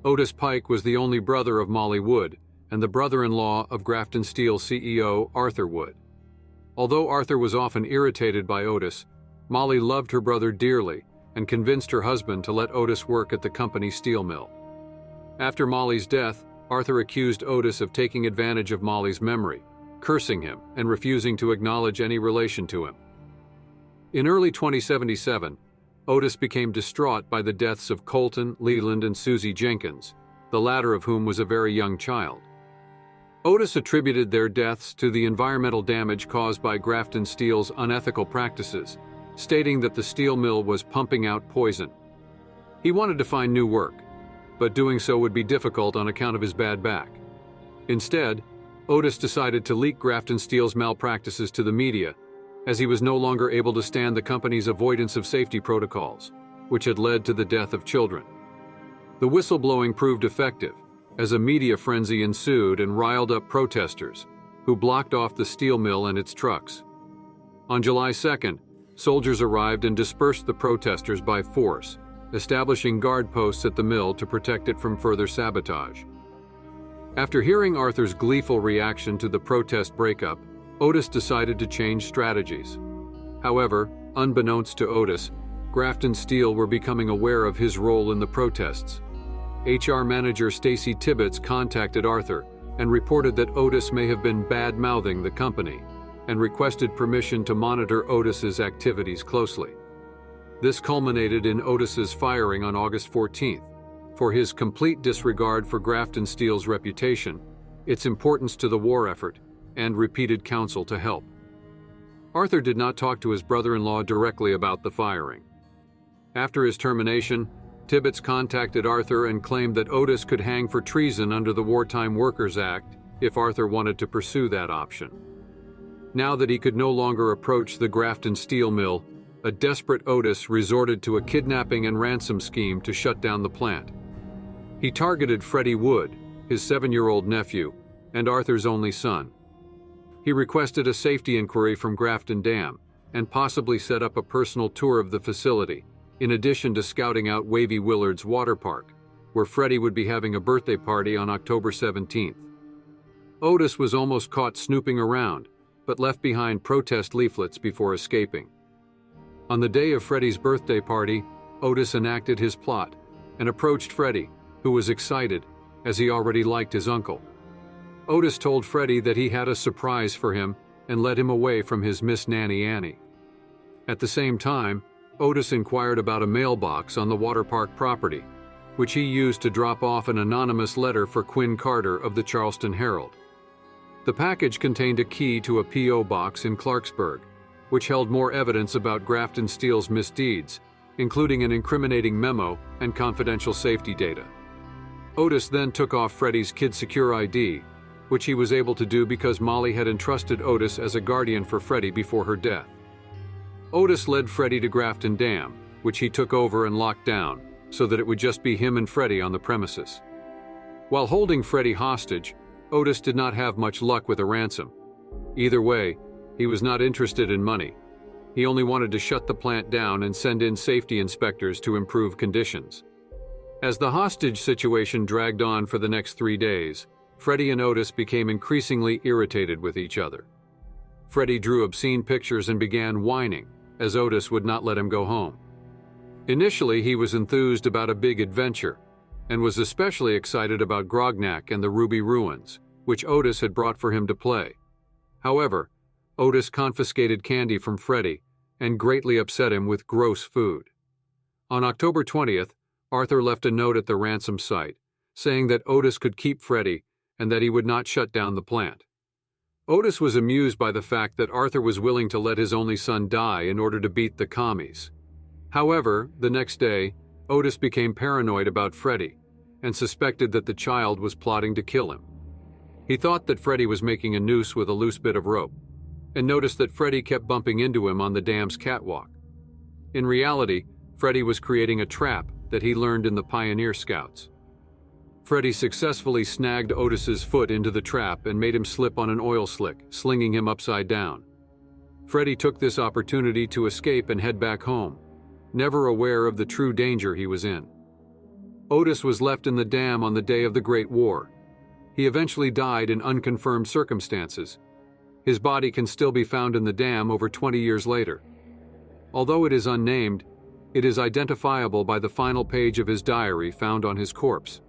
Otis Pike was the only brother of Molly Wood and the brother-in-law of Grafton Steel CEO Arthur Wood. Although Arthur was often irritated by Otis, Molly loved her brother dearly and convinced her husband to let Otis work at the company steel mill. After Molly's death, Arthur accused Otis of taking advantage of Molly's memory, cursing him and refusing to acknowledge any relation to him. In early 2077, Otis became distraught by the deaths of Colton, Leland, and Susie Jenkins, the latter of whom was a very young child. Otis attributed their deaths to the environmental damage caused by Grafton Steel's unethical practices, stating that the steel mill was pumping out poison. He wanted to find new work, but doing so would be difficult on account of his bad back. Instead, Otis decided to leak Grafton Steel's malpractices to the media, as he was no longer able to stand the company's avoidance of safety protocols, which had led to the death of children. The whistleblowing proved effective, as a media frenzy ensued and riled up protesters, who blocked off the steel mill and its trucks. On July 2nd, soldiers arrived and dispersed the protesters by force, establishing guard posts at the mill to protect it from further sabotage. After hearing Arthur's gleeful reaction to the protest breakup, Otis decided to change strategies. However, unbeknownst to Otis, Grafton Steel were becoming aware of his role in the protests. HR manager Stacy Tibbetts contacted Arthur and reported that Otis may have been bad-mouthing the company and requested permission to monitor Otis's activities closely. This culminated in Otis's firing on August 14th for his complete disregard for Grafton Steel's reputation, its importance to the war effort, and repeated counsel to help. Arthur did not talk to his brother-in-law directly about the firing. After his termination, Tibbetts contacted Arthur and claimed that Otis could hang for treason under the Wartime Workers Act if Arthur wanted to pursue that option. Now that he could no longer approach the Grafton Steel mill, a desperate Otis resorted to a kidnapping and ransom scheme to shut down the plant. He targeted Freddie Wood, his 7-year-old nephew, and Arthur's only son. He requested a safety inquiry from Grafton Dam and possibly set up a personal tour of the facility, in addition to scouting out Wavy Willard's water park, where Freddie would be having a birthday party on October 17th. Otis was almost caught snooping around, but left behind protest leaflets before escaping. On the day of Freddie's birthday party, Otis enacted his plot and approached Freddie, who was excited, as he already liked his uncle. Otis told Freddie that he had a surprise for him and led him away from his Miss Nanny Annie. At the same time, Otis inquired about a mailbox on the water park property, which he used to drop off an anonymous letter for Quinn Carter of the Charleston Herald. The package contained a key to a P.O. box in Clarksburg, which held more evidence about Grafton Steel's misdeeds, including an incriminating memo and confidential safety data. Otis then took off Freddie's Kid Secure ID, which he was able to do because Molly had entrusted Otis as a guardian for Freddie before her death. Otis led Freddie to Grafton Dam, which he took over and locked down, so that it would just be him and Freddie on the premises. While holding Freddie hostage, Otis did not have much luck with a ransom. Either way, he was not interested in money. He only wanted to shut the plant down and send in safety inspectors to improve conditions. As the hostage situation dragged on for the next 3 days, Freddie and Otis became increasingly irritated with each other. Freddie drew obscene pictures and began whining, as Otis would not let him go home. Initially, he was enthused about a big adventure, and was especially excited about Grognak and the Ruby Ruins, which Otis had brought for him to play. However, Otis confiscated candy from Freddie and greatly upset him with gross food. On October 20th, Arthur left a note at the ransom site, saying that Otis could keep Freddie and that he would not shut down the plant. Otis was amused by the fact that Arthur was willing to let his only son die in order to beat the commies. However, the next day, Otis became paranoid about Freddie and suspected that the child was plotting to kill him. He thought that Freddie was making a noose with a loose bit of rope, and noticed that Freddie kept bumping into him on the dam's catwalk. In reality, Freddie was creating a trap that he learned in the Pioneer Scouts. Freddie successfully snagged Otis's foot into the trap and made him slip on an oil slick, slinging him upside down. Freddie took this opportunity to escape and head back home, never aware of the true danger he was in. Otis was left in the dam on the day of the Great War. He eventually died in unconfirmed circumstances. His body can still be found in the dam over 20 years later. Although it is unnamed, it is identifiable by the final page of his diary found on his corpse.